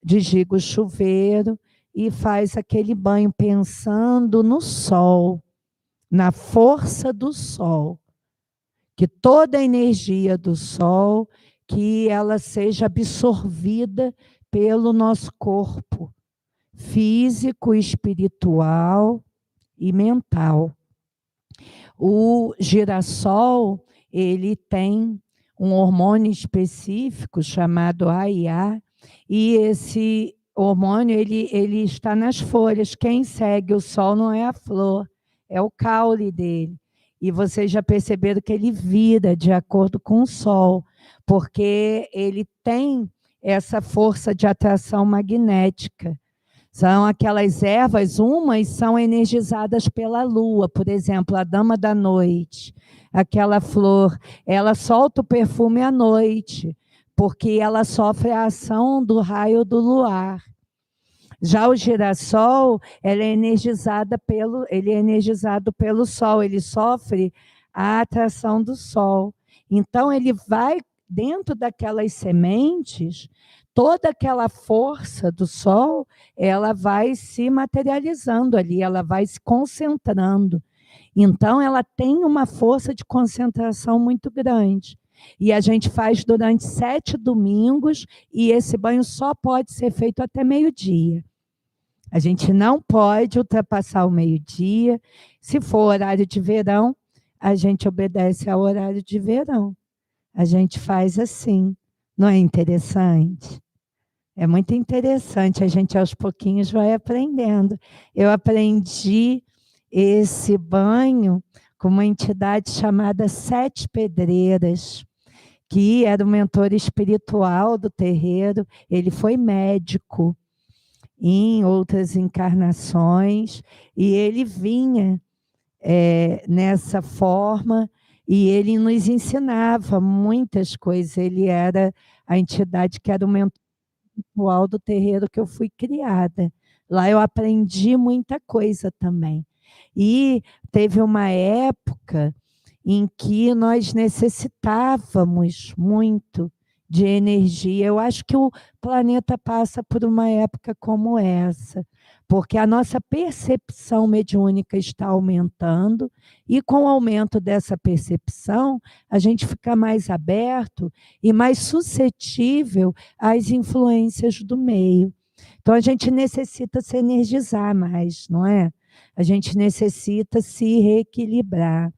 desliga o chuveiro e faz aquele banho pensando no sol, na força do sol, que toda a energia do sol, que ela seja absorvida pelo nosso corpo físico, espiritual e mental. O girassol, ele tem um hormônio específico chamado AIA, e esse hormônio ele está nas folhas. Quem segue o sol não é a flor, é o caule dele. E vocês já perceberam que ele vira de acordo com o sol, porque ele tem essa força de atração magnética. São aquelas ervas, umas são energizadas pela lua, por exemplo, a dama da noite, aquela flor, ela solta o perfume à noite, porque ela sofre a ação do raio do luar. Já o girassol, ele é energizado pelo sol, ele sofre a atração do sol. Então, ele vai dentro daquelas sementes, toda aquela força do sol, ela vai se materializando ali, ela vai se concentrando. Então, ela tem uma força de concentração muito grande. E a gente faz durante 7 domingos, e esse banho só pode ser feito até meio-dia. A gente não pode ultrapassar o meio-dia. Se for horário de verão, a gente obedece ao horário de verão. A gente faz assim. Não é interessante? É muito interessante, a gente aos pouquinhos vai aprendendo. Eu aprendi esse banho com uma entidade chamada Sete Pedreiras, que era o mentor espiritual do terreiro. Ele foi médico em outras encarnações, e ele vinha nessa forma, E ele nos ensinava muitas coisas. Ele era a entidade que era o mentor espiritual do terreiro que eu fui criada. Lá eu aprendi muita coisa também. E teve uma época em que nós necessitávamos muito de energia. Eu acho que o planeta passa por uma época como essa, porque a nossa percepção mediúnica está aumentando, e com o aumento dessa percepção, a gente fica mais aberto e mais suscetível às influências do meio. Então, a gente necessita se energizar mais, não é? A gente necessita se reequilibrar.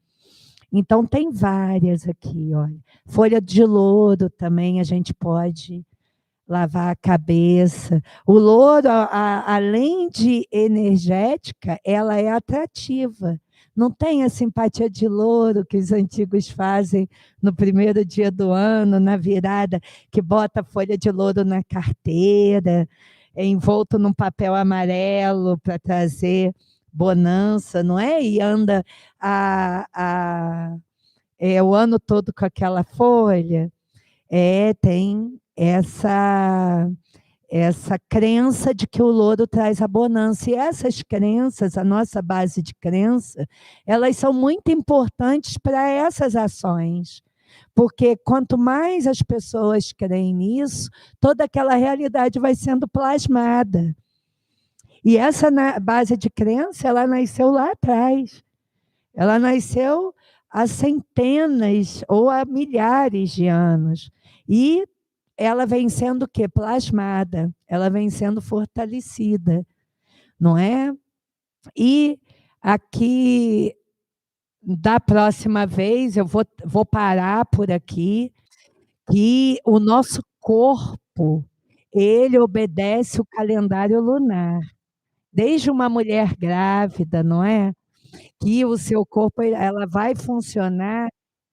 Então, tem várias aqui, olha. Folha de louro também a gente pode lavar a cabeça. O louro, além de energética, ela é atrativa. Não tem a simpatia de louro que os antigos fazem no primeiro dia do ano, na virada, que bota a folha de louro na carteira, envolto num papel amarelo para trazer bonança, não é? E anda o ano todo com aquela folha. Tem essa crença de que o louro traz a bonança. E essas crenças, a nossa base de crença, elas são muito importantes para essas ações. Porque quanto mais as pessoas creem nisso, toda aquela realidade vai sendo plasmada. E essa base de crença, ela nasceu lá atrás. Ela nasceu há centenas ou há milhares de anos. E ela vem sendo o quê? Plasmada, ela vem sendo fortalecida, não é? E aqui, da próxima vez, eu vou parar por aqui, que o nosso corpo, ele obedece o calendário lunar. Desde uma mulher grávida, não é? Que o seu corpo, ela vai funcionar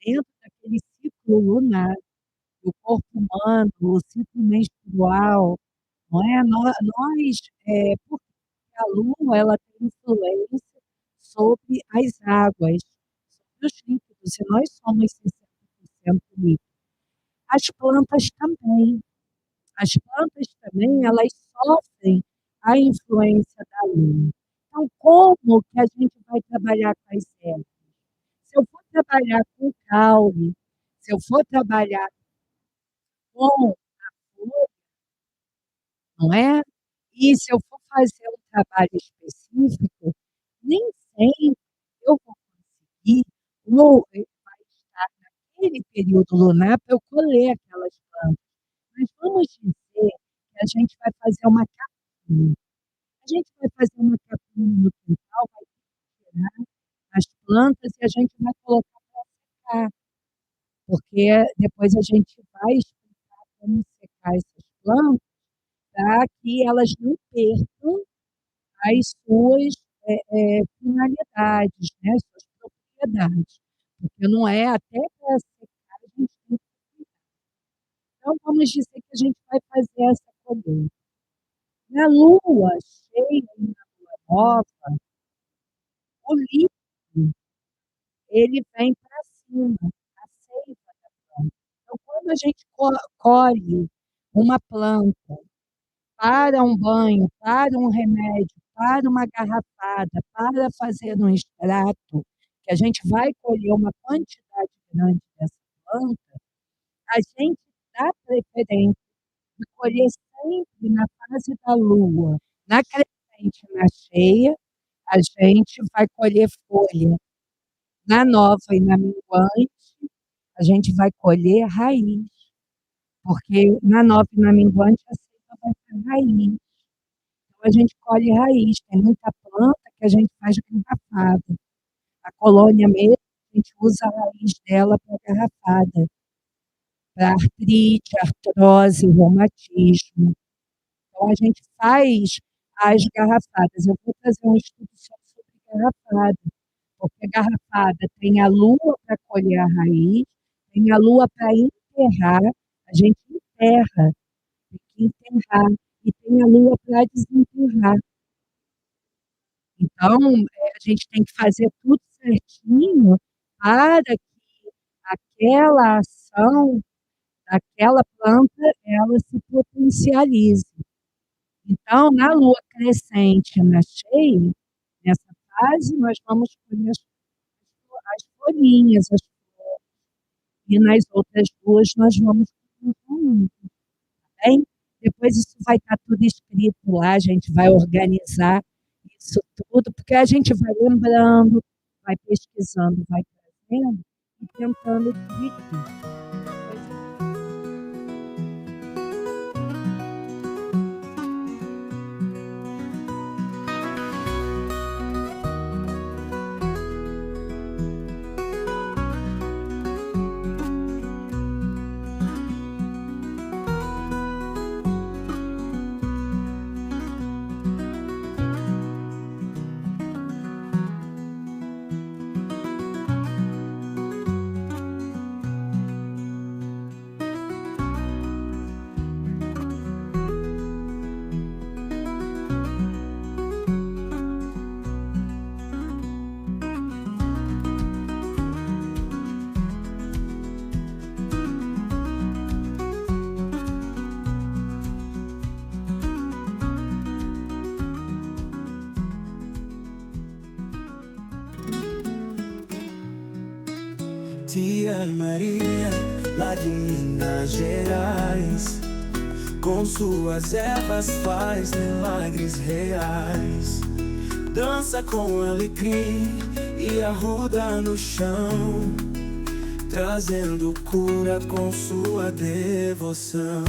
dentro daquele ciclo lunar. O corpo humano, o ciclo menstrual, não é? Nós, porque a lua, ela tem influência sobre as águas, sobre os líquidos, e nós somos 60% líquidos. As plantas também. As plantas também, elas sofrem a influência da lua. Então, como que a gente vai trabalhar com as ervas? Se eu for trabalhar com caule, se eu for trabalhar com flor, não é? E se eu for fazer um trabalho específico, nem sempre eu vou conseguir, ou vai estar naquele período lunar para eu colher aquelas plantas. Mas vamos dizer que a gente vai fazer uma capinha. A gente vai fazer uma capinha no quintal, vai tirar as plantas e a gente vai colocar para secar, porque depois a gente vai explicar como secar essas plantas para que elas não percam as suas finalidades, né, as suas propriedades, porque não é até para secar a gente tem que cuidar. Então, vamos dizer que a gente vai fazer essa colheita. Na lua cheia e na lua nova, o líquido, ele vem para cima, a seiva da planta. Então, quando a gente colhe uma planta para um banho, para um remédio, para uma garrafada, para fazer um extrato, que a gente vai colher uma quantidade grande dessa planta, a gente dá preferência de colher sempre na fase da lua. Na crescente, na cheia, a gente vai colher folha. Na nova e na minguante, a gente vai colher raiz, porque na nova e na minguante a seiva vai ser raiz. Então, a gente colhe raiz. Tem muita planta que a gente faz garrafada. A colônia mesmo, a gente usa a raiz dela para garrafada, para artrite, artrose, reumatismo. Então, a gente faz as garrafadas. Eu vou fazer um estudo só sobre garrafada, porque a garrafada tem a lua para colher a raiz, tem a lua para enterrar, a gente enterra, tem que enterrar, e tem a lua para desenterrar. Então, a gente tem que fazer tudo certinho para que aquela ação daquela planta, ela se potencialize. Então, na lua crescente, na cheia, nessa fase, nós vamos colher as folhinhas, as flores, e nas outras duas nós vamos colher, tá bem? Depois isso vai estar tudo escrito lá, a gente vai organizar isso tudo, porque a gente vai lembrando, vai pesquisando, vai trazendo e tentando dividir. Tia Maria, lá de Minas Gerais, com suas ervas faz milagres reais. Dança com alecrim e arruda no chão, trazendo cura com sua devoção.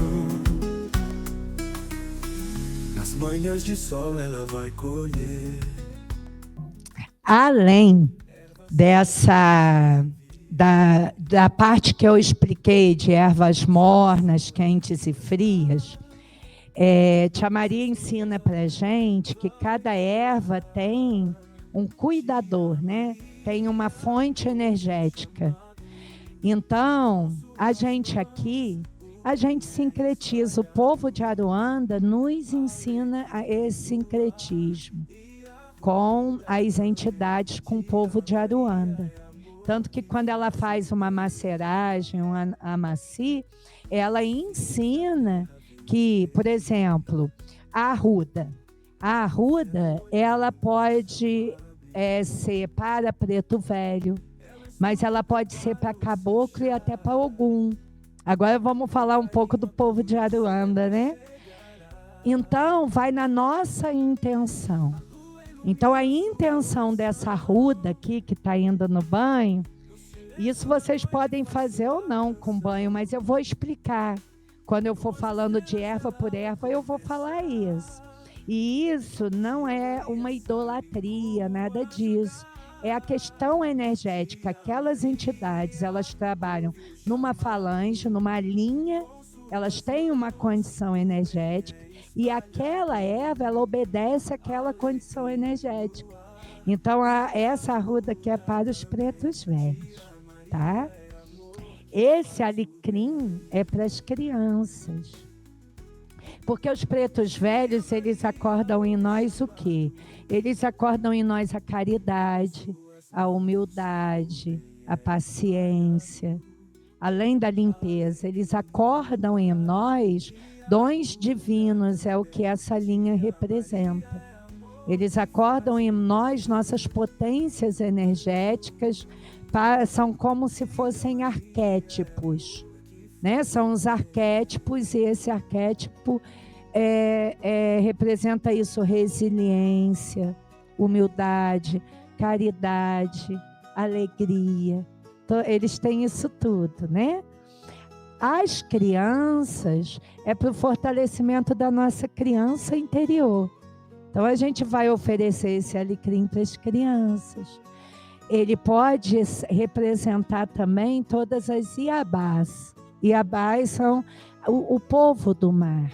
Nas manhãs de sol ela vai colher. Além dessa da parte que eu expliquei de ervas mornas, quentes e frias, Tia Maria ensina para gente que cada erva tem um cuidador, né? Tem uma fonte energética. Então, a gente aqui, a gente sincretiza. O povo de Aruanda nos ensina esse sincretismo com as entidades, com o povo de Aruanda. Tanto que quando ela faz uma maceragem, uma amaci, ela ensina que, por exemplo, a arruda, ela pode ser para preto velho, mas ela pode ser para caboclo e até para ogum. Agora vamos falar um pouco do povo de Aruanda, né? Então, vai na nossa intenção. Então, a intenção dessa arruda aqui, que está indo no banho, isso vocês podem fazer ou não com banho, mas eu vou explicar. Quando eu for falando de erva por erva, eu vou falar isso. E isso não é uma idolatria, nada disso. É a questão energética. Aquelas entidades, elas trabalham numa falange, numa linha, elas têm uma condição energética, e aquela erva, ela obedece àquela condição energética. Então, essa arruda aqui é para os pretos velhos, tá? Esse alecrim é para as crianças. Porque os pretos velhos, eles acordam em nós o quê? Eles acordam em nós a caridade, a humildade, a paciência, além da limpeza. Eles acordam em nós dons divinos, é o que essa linha representa. Eles acordam em nós nossas potências energéticas, são como se fossem arquétipos, né? São os arquétipos, e esse arquétipo representa isso: resiliência, humildade, caridade, alegria. Então, eles têm isso tudo, né? As crianças é para o fortalecimento da nossa criança interior. Então, a gente vai oferecer esse alecrim para as crianças. Ele pode representar também todas as Iabás. Iabás são o povo do mar,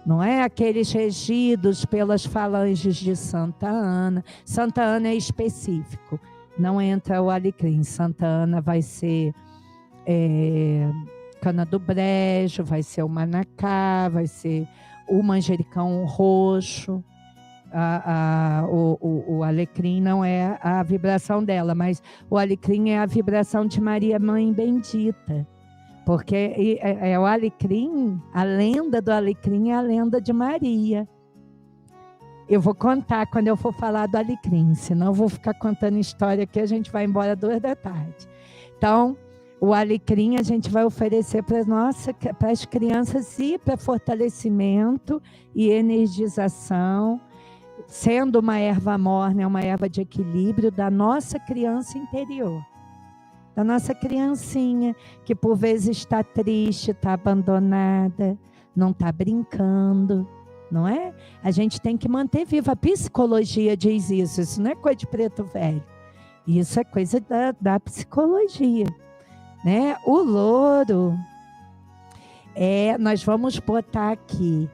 não é? Aqueles regidos pelas falanges de Santa Ana. Santa Ana é específico, não entra o alecrim. Santa Ana vai ser cana do brejo, vai ser o manacá, vai ser o manjericão roxo, o alecrim não é a vibração dela, mas o alecrim é a vibração de Maria, Mãe Bendita. Porque o alecrim, a lenda do alecrim é a lenda de Maria. Eu vou contar quando eu for falar do alecrim, senão eu vou ficar contando história aqui, a gente vai embora 2 da tarde. Então, o alecrim a gente vai oferecer para as crianças e para fortalecimento e energização, sendo uma erva morna, é uma erva de equilíbrio da nossa criança interior. Da nossa criancinha, que por vezes está triste, está abandonada, não está brincando, não é? A gente tem que manter viva. A psicologia diz isso não é coisa de preto velho. Isso é coisa da psicologia, né? O louro, nós vamos botar aqui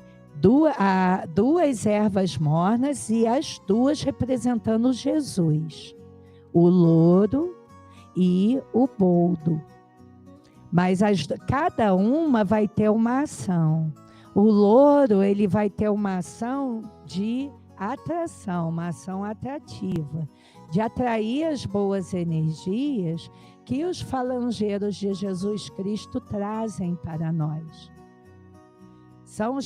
duas ervas mornas e as duas representando Jesus. O louro e o boldo. Mas cada uma vai ter uma ação. O louro, ele vai ter uma ação de atração, uma ação atrativa, de atrair as boas energias que os falangeiros de Jesus Cristo trazem para nós. São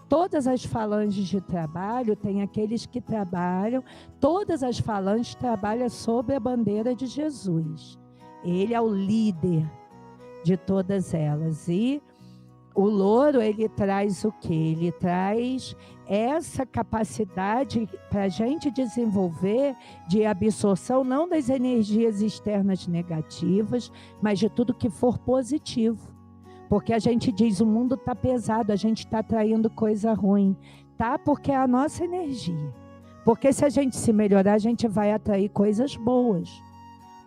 todas as falanges de trabalho, tem aqueles que trabalham, todas as falanges trabalham sob a bandeira de Jesus. Ele é o líder de todas elas. E o louro, ele traz o quê? Ele traz essa capacidade para a gente desenvolver de absorção, não das energias externas negativas, mas de tudo que for positivo. Porque a gente diz, o mundo está pesado, a gente está atraindo coisa ruim. Tá? Porque é a nossa energia. Porque se a gente se melhorar, a gente vai atrair coisas boas.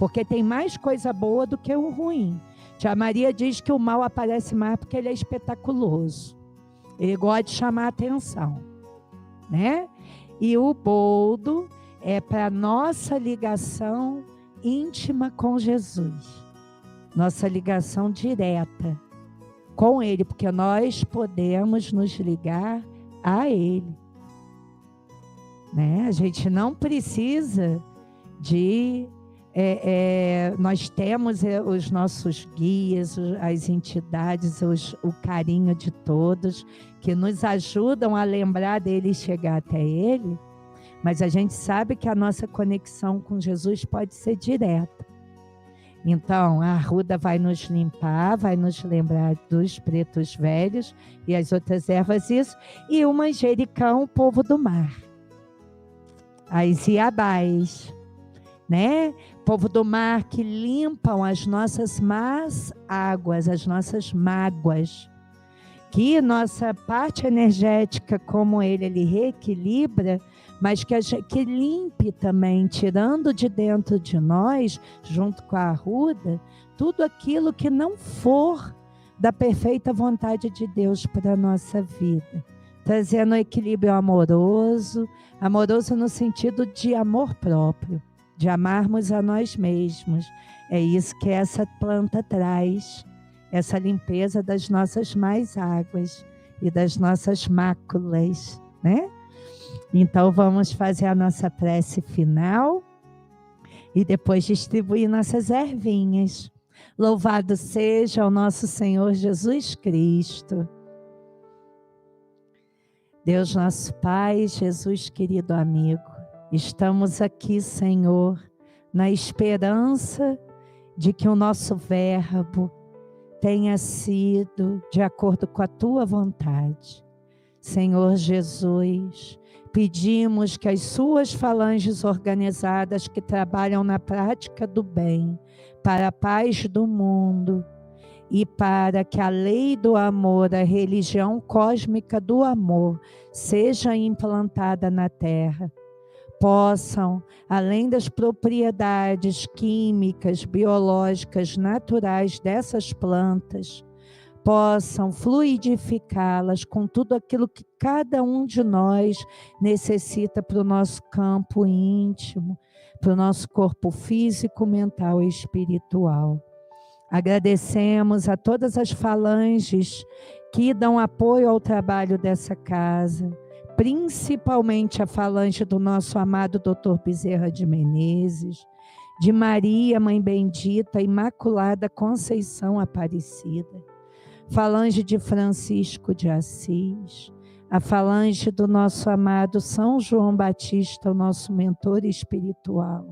Porque tem mais coisa boa do que o ruim. Tia Maria diz que o mal aparece mais porque ele é espetaculoso. Ele gosta de chamar a atenção, né? E o boldo é para nossa ligação íntima com Jesus. Nossa ligação direta com Ele, porque nós podemos nos ligar a Ele. Né? A gente não precisa de... nós temos os nossos guias, as entidades, o carinho de todos, que nos ajudam a lembrar dele e chegar até Ele, mas a gente sabe que a nossa conexão com Jesus pode ser direta. Então, a arruda vai nos limpar, vai nos lembrar dos pretos velhos e as outras ervas, isso. E o manjericão, o povo do mar. As iabás, né? Povo do mar que limpam as nossas más águas, as nossas mágoas. Que nossa parte energética, como ele reequilibra, mas que limpe também, tirando de dentro de nós, junto com a arruda, tudo aquilo que não for da perfeita vontade de Deus para a nossa vida. Trazendo o equilíbrio amoroso no sentido de amor próprio, de amarmos a nós mesmos. É isso que essa planta traz, essa limpeza das nossas mais águas e das nossas máculas, né? Então, vamos fazer a nossa prece final e depois distribuir nossas ervinhas. Louvado seja o nosso Senhor Jesus Cristo. Deus nosso Pai, Jesus querido amigo, estamos aqui, Senhor, na esperança de que o nosso verbo tenha sido de acordo com a Tua vontade. Senhor Jesus, pedimos que as suas falanges organizadas que trabalham na prática do bem, para a paz do mundo e para que a lei do amor, a religião cósmica do amor, seja implantada na Terra, possam, além das propriedades químicas, biológicas, naturais dessas plantas, possam fluidificá-las com tudo aquilo que cada um de nós necessita para o nosso campo íntimo, para o nosso corpo físico, mental e espiritual. Agradecemos a todas as falanges que dão apoio ao trabalho dessa casa, principalmente a falange do nosso amado Dr. Bezerra de Menezes, de Maria, Mãe Bendita, Imaculada Conceição Aparecida, falange de Francisco de Assis, a falange do nosso amado São João Batista, o nosso mentor espiritual.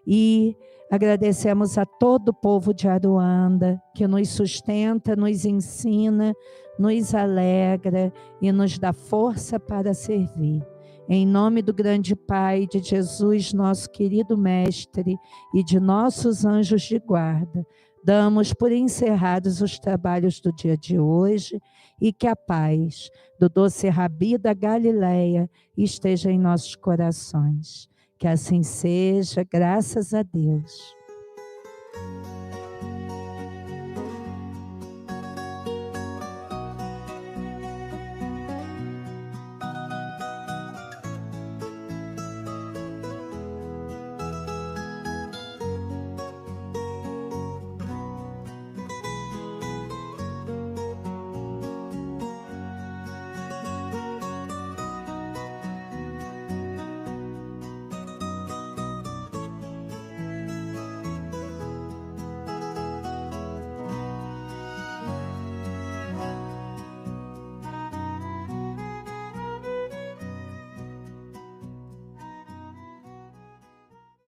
E agradecemos a todo o povo de Aruanda, que nos sustenta, nos ensina, nos alegra e nos dá força para servir. Em nome do grande Pai, de Jesus, nosso querido Mestre, e de nossos anjos de guarda, damos por encerrados os trabalhos do dia de hoje e que a paz do doce Rabi da Galileia esteja em nossos corações. Que assim seja, graças a Deus.